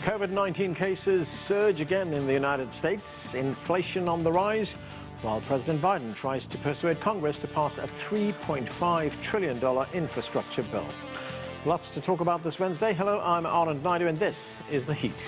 COVID-19 cases surge again in the United States, inflation on the rise, while President Biden tries to persuade Congress to pass a $3.5 trillion infrastructure bill. Lots to talk about this Wednesday. Hello, I'm Anand Naidu, and this is The Heat.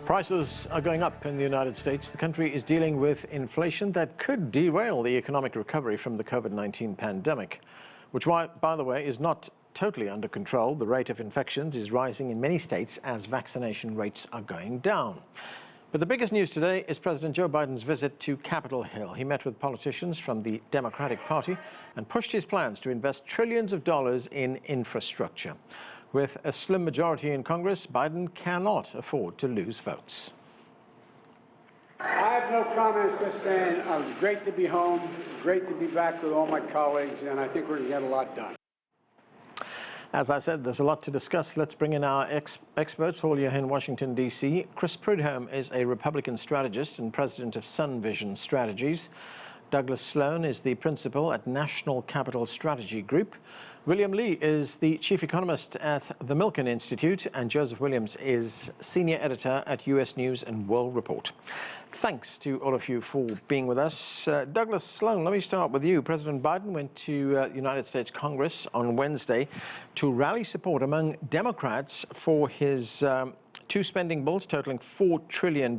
Prices are going up in the United States. The country is dealing with inflation that could derail the economic recovery from the COVID-19 pandemic, which, by the way, is not totally under control. The rate of infections is rising in many states as vaccination rates are going down. But the biggest news today is President Joe Biden's visit to Capitol Hill. He met with politicians from the Democratic Party and pushed his plans to invest trillions of dollars in infrastructure. With a slim majority in Congress, Biden cannot afford to lose votes. I have no comments, just saying it was great to be home, great to be back with all my colleagues, and I think we're going to get a lot done. As I said, there's a lot to discuss. Let's bring in our experts, all here in Washington, D.C. Chris Prudhome is a Republican strategist and president of Sun Vision Strategies. Douglas Sloan is the principal at National Capital Strategy Group. William Lee is the chief economist at the Milken Institute, and Joseph Williams is senior editor at U.S. News and World Report. Thanks to all of you for being with us. Douglas Sloan, let me start with you. President Biden went to United States Congress on Wednesday to rally support among Democrats for his two spending bills totaling $4 trillion.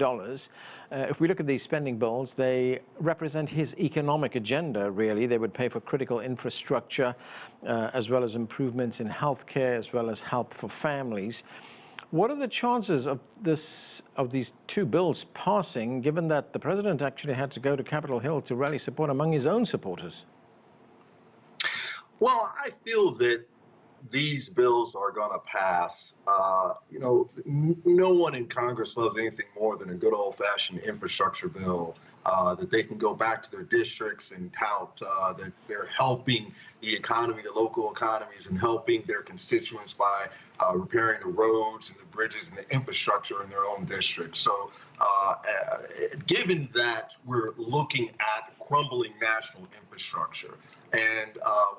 If we look at these spending bills, they represent his economic agenda, really. They would pay for critical infrastructure, as well as improvements in healthcare, as well as help for families. What are the chances of these two bills passing, given that the president actually had to go to Capitol Hill to rally support among his own supporters? Well, I feel that these bills are going to pass. No one in Congress loves anything more than a good old-fashioned infrastructure bill that they can go back to their districts and tout that they're helping the economy, the local economies, and helping their constituents by repairing the roads and the bridges and the infrastructure in their own districts. So given that we're looking at crumbling national infrastructure and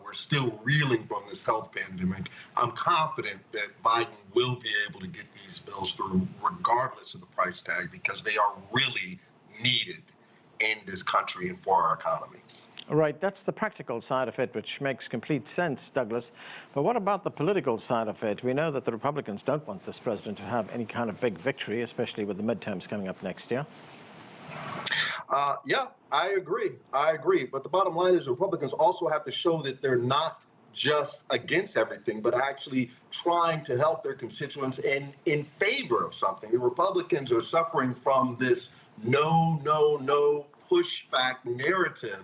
we're still reeling from this health pandemic, I'm confident that Biden will be able to get these bills through regardless of the price tag, because they are really needed in this country and for our economy. Right, that's the practical side of it, which makes complete sense, Douglas. But what about the political side of it? We know that the Republicans don't want this president to have any kind of big victory, especially with the midterms coming up next year. Yeah, I agree. But the bottom line is Republicans also have to show that they're not just against everything, but actually trying to help their constituents and in favor of something. The Republicans are suffering from this no pushback narrative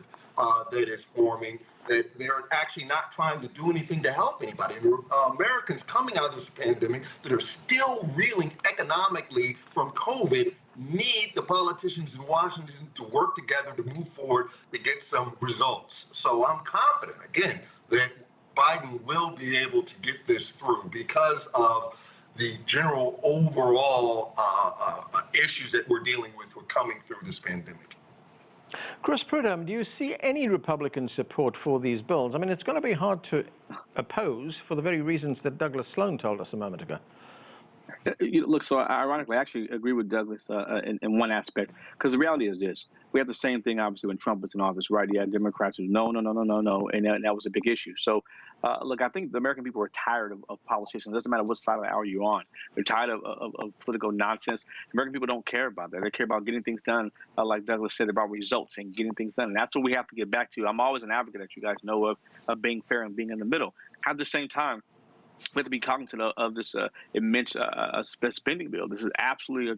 that is forming, that they're actually not trying to do anything to help anybody. And Americans coming out of this pandemic that are still reeling economically from COVID need the politicians in Washington to work together to move forward to get some results. So I'm confident, again, that Biden will be able to get this through because of the general overall issues that we're dealing with coming through this pandemic. Chris Prudhome, do you see any Republican support for these bills? I mean, it's going to be hard to oppose for the very reasons that Douglas Sloan told us a moment ago. Look, so ironically, I actually agree with Douglas in one aspect, because the reality is this. We have the same thing, obviously, when Trump was in office, right? Yeah, Democrats was no, and that was a big issue. So, look, I think the American people are tired of politicians. It doesn't matter what side of the aisle you're on. They're tired of political nonsense. American people don't care about that. They care about getting things done, like Douglas said, about results and getting things done. And that's what we have to get back to. I'm always an advocate, that you guys know, of being fair and being in the middle. At the same time, we have to be cognizant of this immense spending bill. This is absolutely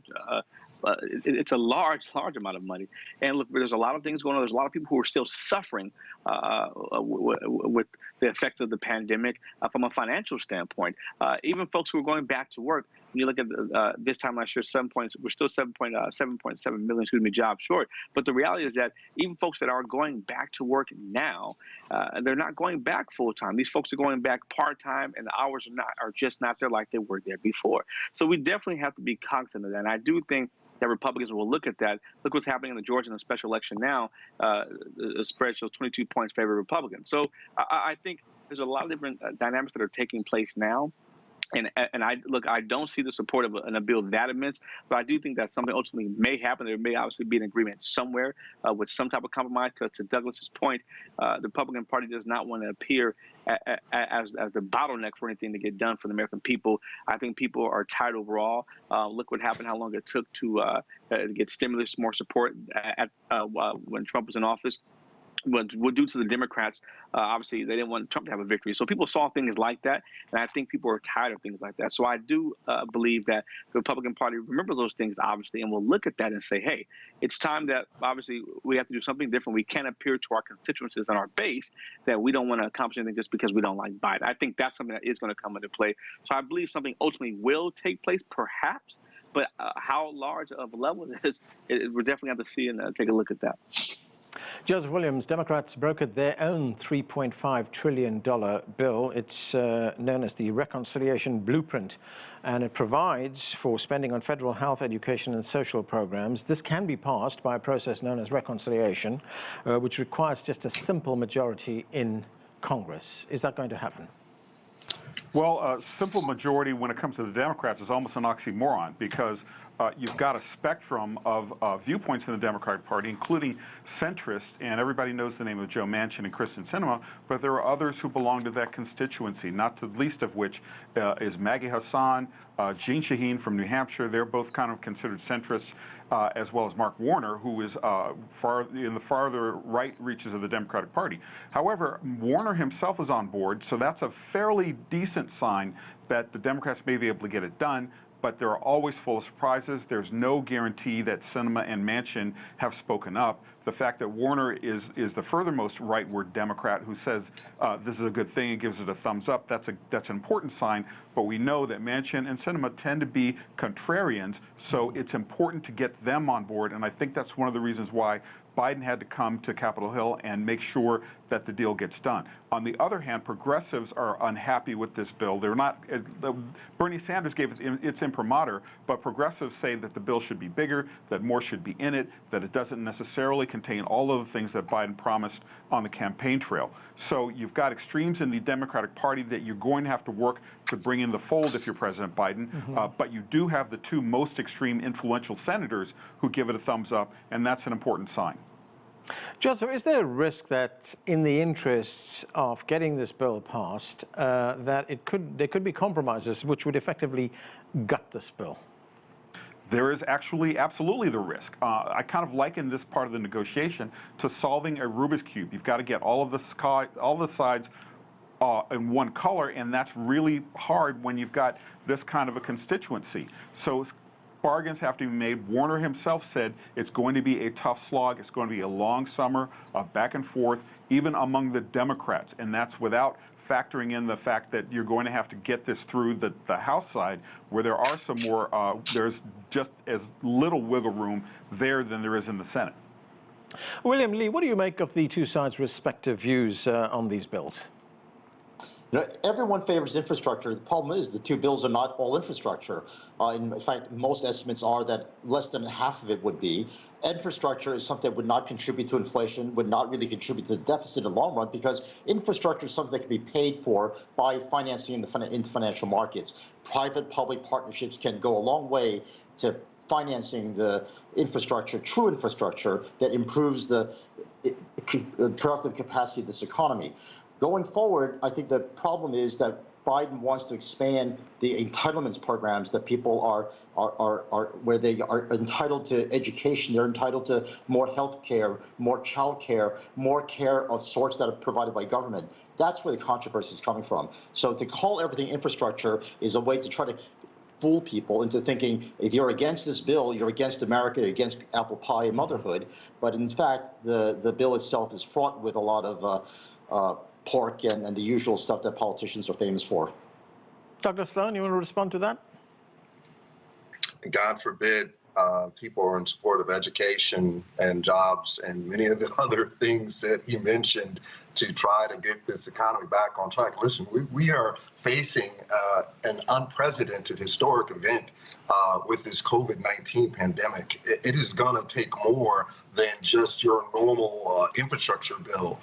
it's a large amount of money. And look, there's a lot of things going on. There's a lot of people who are still suffering with the effects of the pandemic from a financial standpoint. Even folks who are going back to work. When you look at this time last year, we're still 7.7 million, jobs short. But the reality is that even folks that are going back to work now, they're not going back full time. These folks are going back part time, and the hours are just not there like they were there before. So we definitely have to be cognizant of that. And I do think that Republicans will look at that. Look what's happening in the Georgia and the special election now. The spread shows 22 points favor Republicans. So I think there's a lot of different dynamics that are taking place now. And I don't see the support of a bill that immense, but I do think that something ultimately may happen. There may obviously be an agreement somewhere with some type of compromise, because to Douglas's point, the Republican Party does not want to appear as the bottleneck for anything to get done for the American people. I think people are tired overall. Look what happened, how long it took to get stimulus, more support when Trump was in office. But due to the Democrats, obviously they didn't want Trump to have a victory. So people saw things like that, and I think people are tired of things like that. So I do believe that the Republican Party remembers those things, obviously, and will look at that and say, hey, it's time that obviously we have to do something different. We can't appear to our constituencies and our base that we don't want to accomplish anything just because we don't like Biden. I think that's something that is going to come into play. So I believe something ultimately will take place, perhaps, but how large of a level it is, we're definitely have to see and take a look at that. Joseph Williams, Democrats brokered their own $3.5 trillion bill. It's known as the Reconciliation Blueprint, and it provides for spending on federal health, education, and social programs. This can be passed by a process known as reconciliation, which requires just a simple majority in Congress. Is that going to happen? Well, a simple majority when it comes to the Democrats is almost an oxymoron, because you've got a spectrum of viewpoints in the Democratic Party, including centrists, and everybody knows the name of Joe Manchin and Kristen Sinema, but there are others who belong to that constituency, not the least of which is Maggie Hassan, Jeanne Shaheen from New Hampshire. They're both kind of considered centrists, as well as Mark Warner, who is in the farther right reaches of the Democratic Party. However, Warner himself is on board, so that's a fairly decent sign that the Democrats may be able to get it done. But they're always full of surprises. There's no guarantee that Sinema and Manchin have spoken up. The fact that Warner is the furthermost rightward Democrat who says this is a good thing and gives it a thumbs up, that's an important sign. But we know that Manchin and Sinema tend to be contrarians, so it's important to get them on board. And I think that's one of the reasons why Biden had to come to Capitol Hill and make sure that the deal gets done. On the other hand, progressives are unhappy with this bill. They're not. Bernie Sanders gave its imprimatur, but progressives say that the bill should be bigger, that more should be in it, that it doesn't necessarily contain all of the things that Biden promised on the campaign trail. So you've got extremes in the Democratic Party that you're going to have to work to bring in the fold if you're President Biden. But you do have the two most extreme influential senators who give it a thumbs up, and that's an important sign. Joseph, is there a risk that in the interests of getting this bill passed, that there could be compromises which would effectively gut this bill? There is actually absolutely the risk. I kind of liken this part of the negotiation to solving a Rubik's Cube. You've got to get all of the sides in one color, and that's really hard when you've got this kind of a constituency. So bargains have to be made. Warner himself said it's going to be a tough slog. It's going to be a long summer of back and forth, even among the Democrats, and that's without factoring in the fact that you're going to have to get this through the House side, where there are some more, there's just as little wiggle room there than there is in the Senate. William Lee, what do you make of the two sides' respective views on these bills? You know, everyone favors infrastructure. The problem is the two bills are not all infrastructure. In fact, most estimates are that less than half of it would be. Infrastructure is something that would not contribute to inflation, would not really contribute to the deficit in the long run, because infrastructure is something that can be paid for by financing in the financial markets. Private-public partnerships can go a long way to financing the infrastructure, true infrastructure, that improves the productive capacity of this economy. Going forward, I think the problem is that Biden wants to expand the entitlements programs that people are where they are entitled to education, they're entitled to more health care, more child care, more care of sorts that are provided by government. That's where the controversy is coming from. So to call everything infrastructure is a way to try to fool people into thinking if you're against this bill, you're against America, you're against apple pie and motherhood. But in fact, the bill itself is fraught with a lot of pork and the usual stuff that politicians are famous for. Dr. Sloan, you want to respond to that? God forbid people are in support of education and jobs and many of the other things that he mentioned to try to get this economy back on track. Listen, we are facing an unprecedented historic event with this COVID-19 pandemic. It is going to take more than just your normal infrastructure bill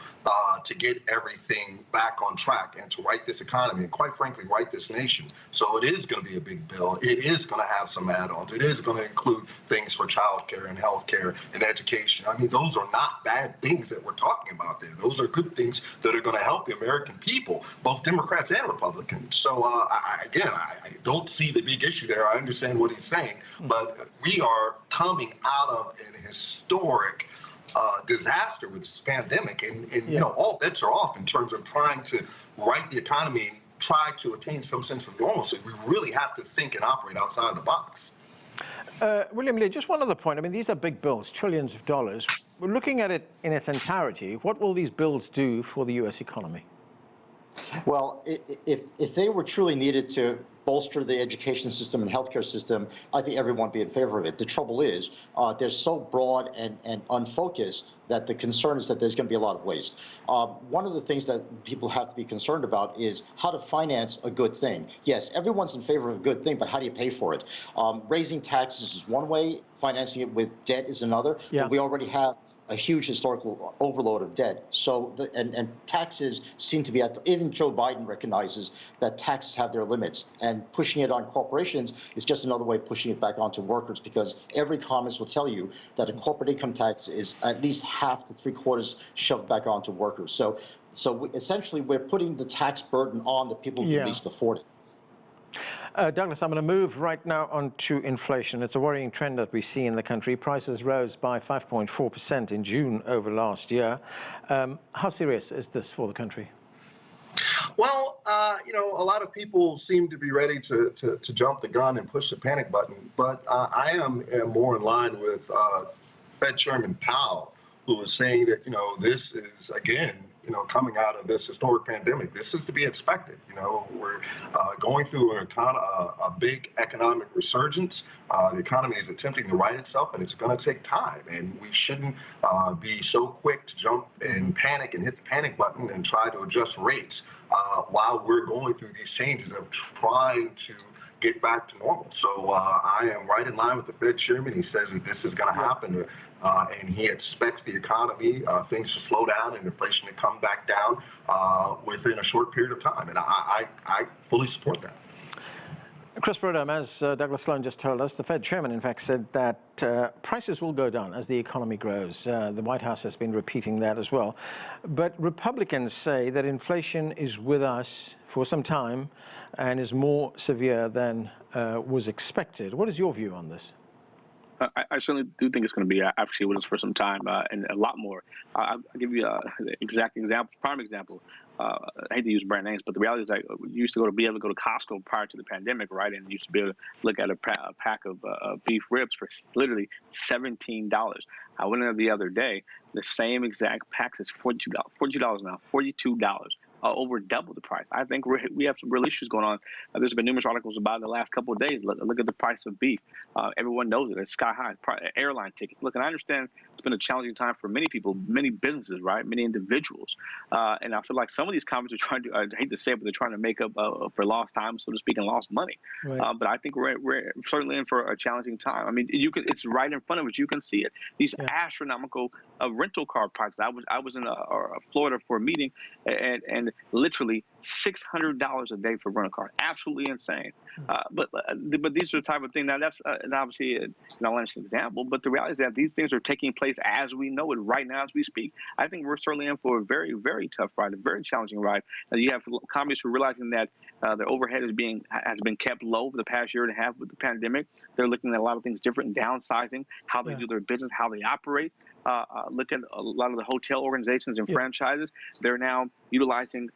to get everything back on track and to right this economy and, quite frankly, right this nation. So it is going to be a big bill. It is going to have some add-ons. It is going to include things for childcare and healthcare and education. I mean, those are not bad things that we're talking about there. Those are good things that are going to help the American people, both Democrats and Republicans. So, I don't see the big issue there. I understand what he's saying, but we are coming out of an historic disaster with this pandemic, and you know, all bets are off in terms of trying to right the economy and try to attain some sense of normalcy. We really have to think and operate outside the box. William Lee, just one other point. I mean, these are big bills, trillions of dollars. We're looking at it in its entirety. What will these bills do for the U.S. economy? Well, if they were truly needed to bolster the education system and healthcare system, I think everyone would be in favor of it. The trouble is, they're so broad and unfocused that the concern is that there's going to be a lot of waste. One of the things that people have to be concerned about is how to finance a good thing. Yes, everyone's in favor of a good thing, but how do you pay for it? Raising taxes is one way, financing it with debt is another. Yeah. But we already have a huge historical overload of debt. So, and taxes seem to be even Joe Biden recognizes that taxes have their limits, and pushing it on corporations is just another way of pushing it back onto workers, because every economist will tell you that a corporate income tax is at least half to three-quarters shoved back onto workers. So essentially we're putting the tax burden on the people who can least afford it. Douglas, I'm going to move right now on to inflation. It's a worrying trend that we see in the country. Prices rose by 5.4% in June over last year. How serious is this for the country? Well, you know, a lot of people seem to be ready to jump the gun and push the panic button, but I am more in line with Fed Chairman Powell, who is saying that, you know, this is, again, you know, coming out of this historic pandemic. This is to be expected. You know, we're going through a big economic resurgence. The economy is attempting to right itself, and it's going to take time. And we shouldn't be so quick to jump and panic and hit the panic button and try to adjust rates while we're going through these changes of trying to get back to normal. So I am right in line with the Fed chairman. He says that this is going to happen, and he expects the economy, things to slow down and inflation to come back down within a short period of time. And I fully support that. Chris Prudhome, as Douglas Sloan just told us, the Fed chairman, in fact, said that prices will go down as the economy grows. The White House has been repeating that as well. But Republicans say that inflation is with us for some time and is more severe than was expected. What is your view on this? I certainly do think it's going to be actually with us for some time and a lot more. I'll give you an exact example, prime example. I hate to use brand names, but the reality is that you used to be able to go to Costco prior to the pandemic, right? And you used to be able to look at a pack of beef ribs for literally $17. I went in there the other day. The same exact pack is $42 now, $42. Over double the price. I think we have some real issues going on. There's been numerous articles about it the last couple of days. Look at the price of beef. Everyone knows it. It's sky high. Airline tickets. Look, and I understand it's been a challenging time for many people, many businesses, right? Many individuals. And I feel like some of these companies are trying to, I hate to say it, but they're trying to make up for lost time, so to speak, and lost money. Right. But I think we're certainly in for a challenging time. I mean, it's right in front of us. You can see it. These astronomical rental car prices. I was in Florida for a meeting, and literally $600 a day for rental car. Absolutely insane. But these are the type of thing. Now that's obviously an honest example. But the reality is that these things are taking place as we know it right now as we speak. I think we're certainly in for a very, very tough ride, a very challenging ride. You have companies who are realizing that their overhead has been kept low for the past year and a half with the pandemic. They're looking at a lot of things different, downsizing how they do their business, how they operate. Look at a lot of the hotel organizations and franchises. They're now utilizing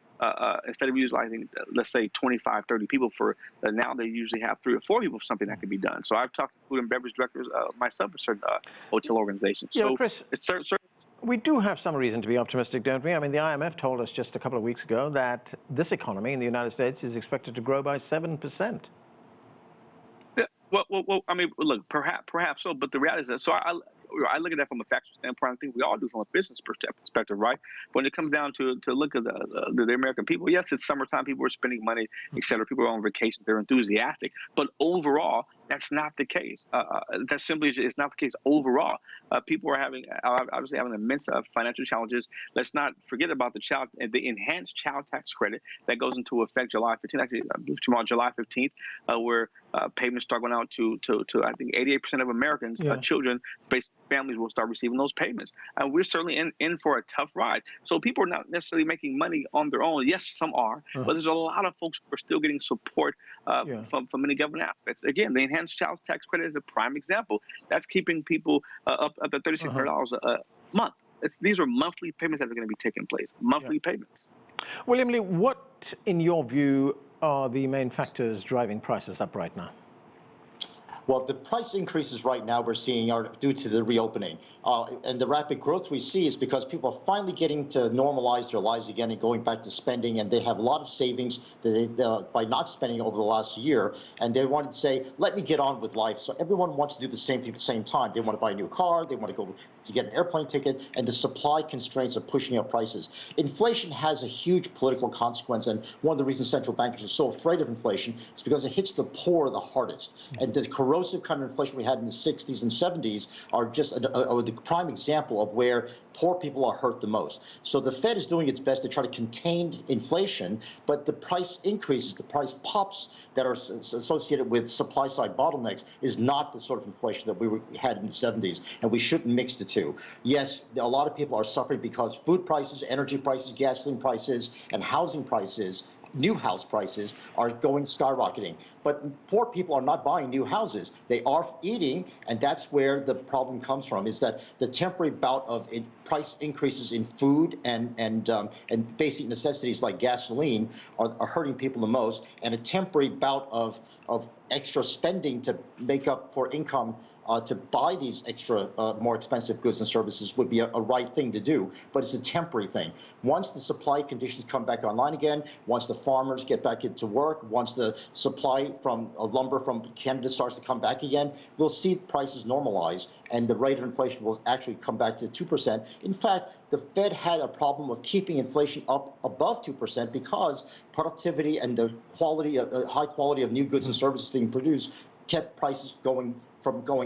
instead of utilizing, let's say, 25, 30 people for, now they usually have 3 or 4 people for something that can be done. So I've talked to food and beverage directors myself at certain hotel organizations. Yeah, So Chris, it's certain. we do have some reason to be optimistic, don't we? I mean, the IMF told us just a couple of weeks ago that this economy in the United States is expected to grow by 7%. Yeah, well, I mean, look, perhaps so, but the reality is that, so I look at that from a factual standpoint. I think we all do from a business perspective, right? When it comes down to look at the American people, yes, it's summertime. People are spending money, et cetera. People are on vacation. They're enthusiastic. But overall, that's not the case. That simply is not the case overall. People are obviously having immense financial challenges. Let's not forget about the enhanced child tax credit that goes into effect July 15th. Actually, I believe tomorrow, July 15th, where payments start going out to I think 88% of Americans, children, based families will start receiving those payments. And we're certainly in for a tough ride. So people are not necessarily making money on their own. Yes, some are, but there's a lot of folks who are still getting support from many government aspects. Again, the enhanced child tax credit is a prime example. That's keeping people up at $3,600 a month. These are monthly payments that are going to be taking place. Monthly payments. William Lee, what, in your view, are the main factors driving prices up right now? Well, the price increases right now we're seeing are due to the reopening. And the rapid growth we see is because people are finally getting to normalize their lives again and going back to spending, and they have a lot of savings that by not spending over the last year, and they wanted to say, let me get on with life. So everyone wants to do the same thing at the same time. They want to buy a new car, they want to go to get an airplane ticket, and the supply constraints are pushing up prices. Inflation has a huge political consequence, and one of the reasons central bankers are so afraid of inflation is because it hits the poor the hardest. And the corrosive kind of inflation we had in the 60s and 70s are just the prime example of where poor people are hurt the most. So the Fed is doing its best to try to contain inflation, but the price increases, the price pops that are associated with supply side bottlenecks is not the sort of inflation that we had in the 70s, and we shouldn't mix the two. Yes, a lot of people are suffering because food prices, energy prices, gasoline prices, and housing prices, new house prices, are going skyrocketing. But poor people are not buying new houses. They are eating, and that's where the problem comes from, is that the temporary bout of price increases in food and basic necessities like gasoline are hurting people the most, and a temporary bout of extra spending to make up for income to buy these extra more expensive goods and services would be a right thing to do, but it's a temporary thing. Once the supply conditions come back online again, once the farmers get back into work, once the supply from lumber from Canada starts to come back again, we'll see prices normalize, and the rate of inflation will actually come back to 2%. In fact, the Fed had a problem of keeping inflation up above 2% because productivity and the quality, high quality of new goods and services being produced kept prices going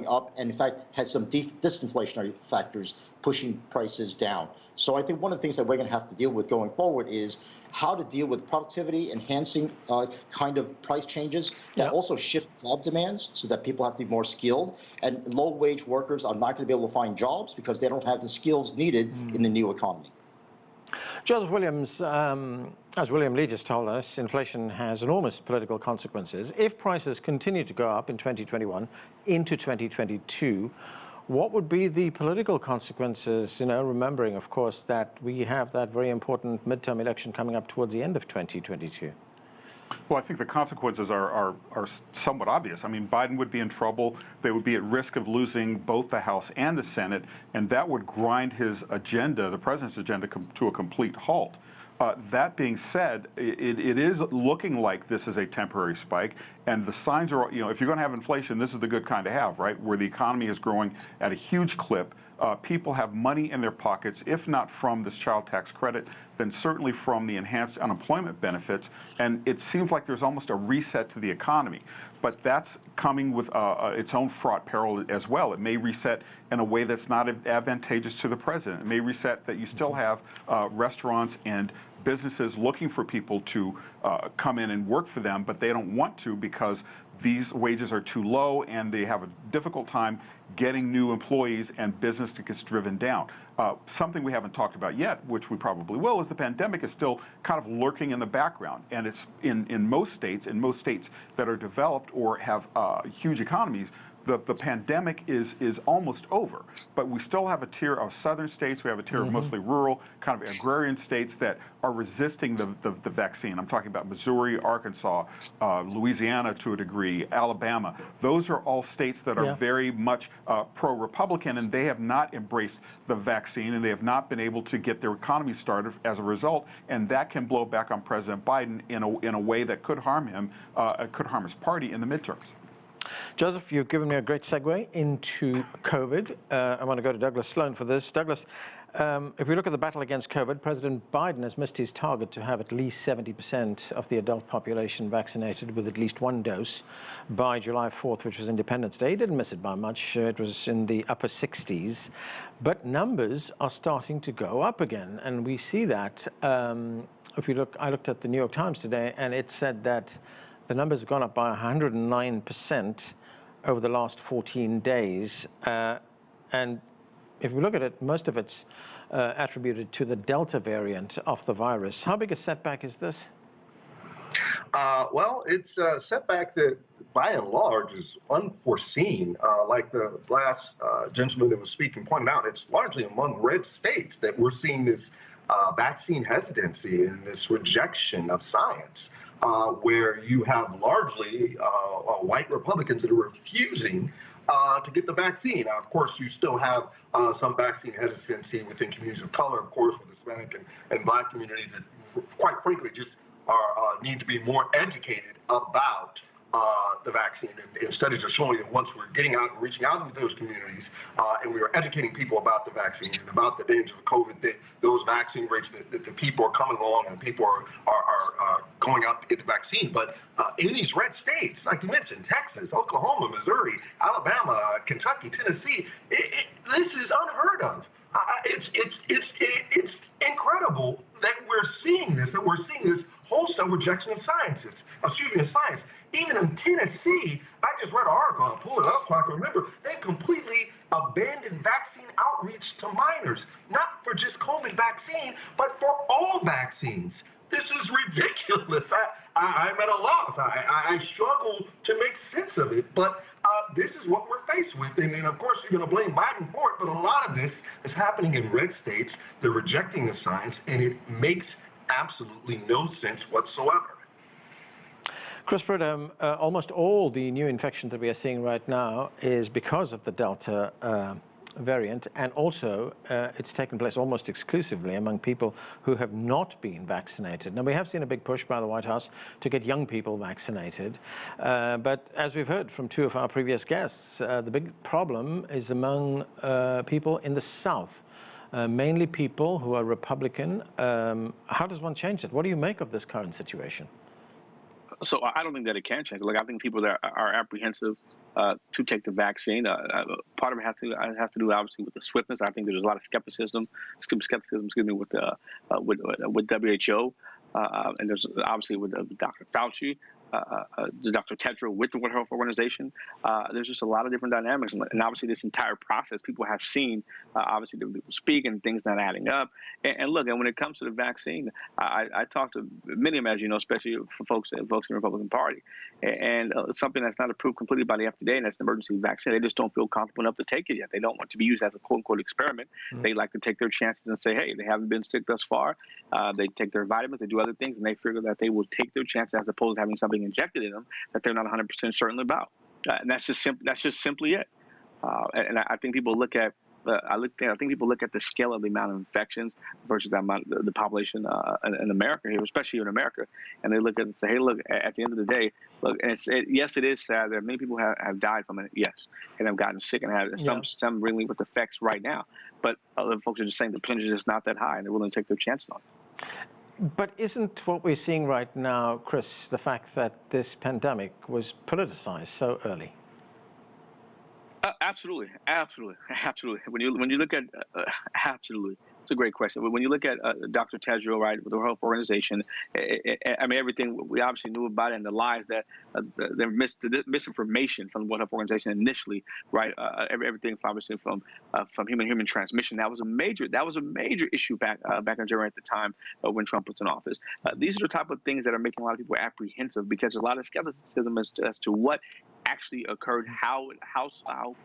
up, and in fact had some disinflationary factors pushing prices down. So I think one of the things that we're going to have to deal with going forward is how to deal with productivity enhancing kind of price changes that also shift job demands so that people have to be more skilled, and low wage workers are not going to be able to find jobs because they don't have the skills needed in the new economy. Joseph Williams, as William Lee just told us, inflation has enormous political consequences. If prices continue to go up in 2021 into 2022, what would be the political consequences, remembering, of course, that we have that very important midterm election coming up towards the end of 2022? Well, I think the consequences are somewhat obvious. I mean, Biden would be in trouble. They would be at risk of losing both the House and the Senate, and that would grind his agenda, the president's agenda, to a complete halt. That being said, it is looking like this is a temporary spike, and the signs are, if you're going to have inflation, this is the good kind to have, right? Where the economy is growing at a huge clip. People have money in their pockets, if not from this child tax credit, then certainly from the enhanced unemployment benefits. And it seems like there's almost a reset to the economy. But that's coming with its own fraught peril as well. It may reset in a way that's not advantageous to the president. It may reset that you still have restaurants and businesses looking for people to come in and work for them, but they don't want to because these wages are too low and they have a difficult time getting new employees, and business gets driven down. Something we haven't talked about yet, which we probably will, is the pandemic is still kind of lurking in the background, and it's in most states that are developed or have huge economies. the pandemic is almost over, but we still have a tier of southern states. We have a tier of mostly rural, kind of agrarian states that are resisting the vaccine. I'm talking about Missouri, Arkansas, Louisiana to a degree, Alabama. Those are all states that are very much pro-Republican, and they have not embraced the vaccine, and they have not been able to get their economy started as a result, and that can blow back on President Biden in a way that could harm him, could harm his party in the midterms. Joseph, you've given me a great segue into COVID. I want to go to Douglas Sloan for this. Douglas, if we look at the battle against COVID, President Biden has missed his target to have at least 70% of the adult population vaccinated with at least one dose by July 4th, which was Independence Day. He didn't miss it by much. It was in the upper 60s. But numbers are starting to go up again. And we see that. If you look, I looked at the New York Times today, and it said that the numbers have gone up by 109% over the last 14 days. And if we look at it, most of it's attributed to the Delta variant of the virus. How big a setback is this? Well, it's a setback that, by and large, is unforeseen. Like the last gentleman that was speaking pointed out, it's largely among red states that we're seeing this vaccine hesitancy and this rejection of science, where you have largely white Republicans that are refusing to get the vaccine. Now, of course, you still have some vaccine hesitancy within communities of color, of course, with Hispanic and Black communities that, quite frankly, just need to be more educated about the vaccine. And studies are showing that once we're getting out and reaching out into those communities and we are educating people about the vaccine and about the dangers of COVID, that those vaccine rates, that the people are coming along and people are going out to get the vaccine. But in these red states, like you mentioned, Texas, Oklahoma, Missouri, Alabama, Kentucky, Tennessee, this is unheard of. It's incredible that we're seeing this wholesale rejection of science. Even in Tennessee, I just read an article, I'll pull it up so I can remember, they completely abandoned vaccine outreach to minors, not for just COVID vaccine, but for all vaccines. This is ridiculous. I'm at a loss. I struggle to make sense of it, but this is what we're faced with. And of course, you're going to blame Biden for it, but a lot of this is happening in red states. They're rejecting the science, and it makes absolutely no sense whatsoever. Chris Prudhome, almost all the new infections that we are seeing right now is because of the Delta variant, and also it's taken place almost exclusively among people who have not been vaccinated. Now, we have seen a big push by the White House to get young people vaccinated, but as we've heard from two of our previous guests, the big problem is among people in the South, mainly people who are Republican. How does one change it? What do you make of this current situation? So I don't think that it can change. Like, I think people that are apprehensive to take the vaccine, part of it has to do obviously with the swiftness. I think there's a lot of skepticism, with WHO, and there's obviously with Dr. Fauci, Dr. Tedros with the World Health Organization. There's just a lot of different dynamics, and obviously this entire process, people have seen obviously the people speak and things not adding up. And look, and when it comes to the vaccine, I talked to many of them, as you know, especially for folks in the Republican Party, and something that's not approved completely by the FDA, and that's an emergency vaccine. They just don't feel comfortable enough to take it yet. They don't want to be used as a quote-unquote experiment. They like to take their chances and say, hey, they haven't been sick thus far. They take their vitamins, they do other things, and they figure that they will take their chances as opposed to having something injected in them that they're not 100% certain about. And that's just simply it. And I think people look at I think people look at the scale of the amount of infections versus the amount the population in America here, especially here in America, and they look at it and say, hey, look, at the end of the day, look, and yes, it is sad that many people have died from it, yes, and have gotten sick and have some really with effects right now, but other folks are just saying the percentage is not that high, and they're willing to take their chances on it. But isn't what we're seeing right now, Chris, the fact that this pandemic was politicized so early? Absolutely. When you look at absolutely, it's a great question. When you look at Dr. Tedros, right, with the World Health Organization, I mean, everything we obviously knew about it, and the lies that the misinformation from the World Health Organization initially, right, everything obviously from human transmission. That was a major issue back in January at the time when Trump was in office. These are the type of things that are making a lot of people apprehensive, because there's a lot of skepticism as to what actually occurred, how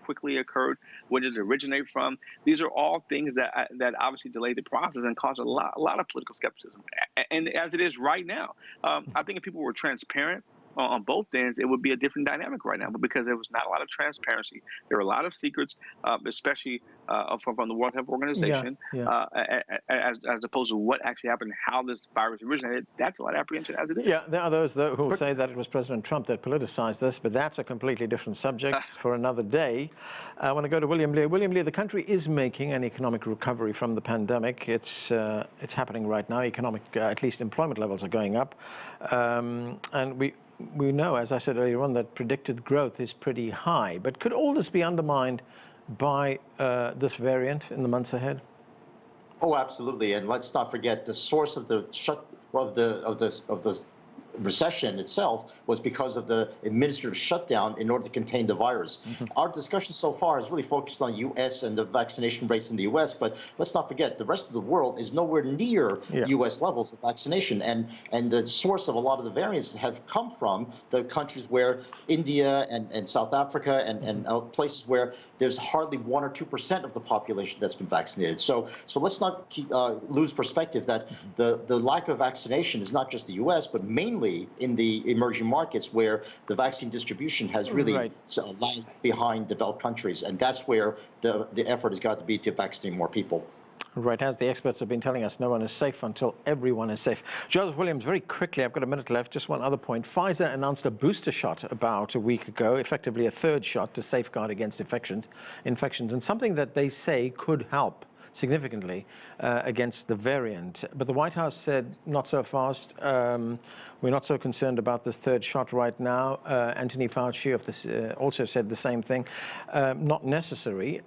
quickly it occurred, where did it originate from. These are all things that obviously delayed the process and caused a lot of political skepticism. And as it is right now, I think if people were transparent on both ends, it would be a different dynamic right now. But because there was not a lot of transparency, there were a lot of secrets, especially from the World Health Organization, as opposed to what actually happened, how this virus originated. That's a lot of apprehension as it is. Yeah, there are those who will say that it was President Trump that politicized this, but that's a completely different subject for another day. I want to go to William Lee. William Lee, the country is making an economic recovery from the pandemic. It's happening right now. At least employment levels are going up, and we know, as I said earlier on, that predicted growth is pretty high. But could all this be undermined by this variant in the months ahead? Oh, absolutely. And let's not forget the source of the recession itself was because of the administrative shutdown in order to contain the virus. Our discussion so far is really focused on U.S. and the vaccination rates in the U.S., but let's not forget the rest of the world is nowhere near U.S. levels of vaccination, and the source of a lot of the variants have come from the countries where India and South Africa and places where there's hardly 1 or 2% of the population that's been vaccinated. So let's not lose perspective that the lack of vaccination is not just the U.S., but mainly in the emerging markets where the vaccine distribution has really lagged behind developed countries. And that's where the effort has got to be to vaccinate more people. Right, as the experts have been telling us, no one is safe until everyone is safe. Joseph Williams, very quickly, I've got a minute left, just one other point. Pfizer announced a booster shot about a week ago, effectively a third shot to safeguard against infections, and something that they say could help significantly against the variant. But the White House said, not so fast. We're not so concerned about this third shot right now. Anthony Fauci also said the same thing. Not necessary.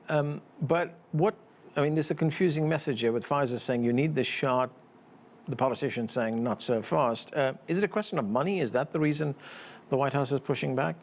But there's a confusing message here with Pfizer saying you need this shot, the politicians saying not so fast. Is it a question of money? Is that the reason the White House is pushing back?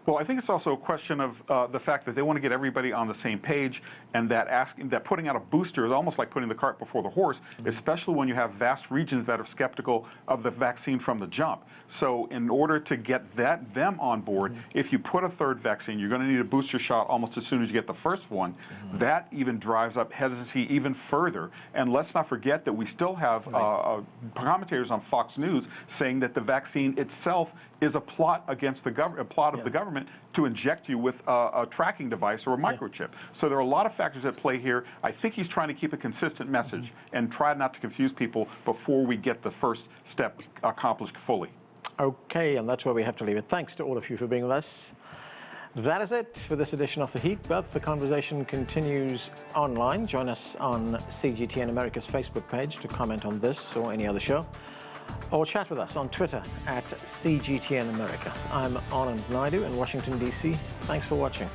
Well, I think it's also a question of the fact that they want to get everybody on the same page, and that putting out a booster is almost like putting the cart before the horse, especially when you have vast regions that are skeptical of the vaccine from the jump. So in order to get them on board, if you put a third vaccine, you're going to need a booster shot almost as soon as you get the first one. That even drives up hesitancy even further. And let's not forget that we still have commentators on Fox News saying that the vaccine itself is a plot against the government, of the government to inject you with a tracking device or a microchip. So there are a lot of factors at play here. I think he's trying to keep a consistent message and try not to confuse people before we get the first step accomplished fully. Okay, and that's where we have to leave it. Thanks to all of you for being with us. That is it for this edition of The Heat. But the conversation continues online. Join us on CGTN America's Facebook page to comment on this or any other show, or chat with us on Twitter at CGTN America. I'm Anand Naidu in Washington, D.C. Thanks for watching.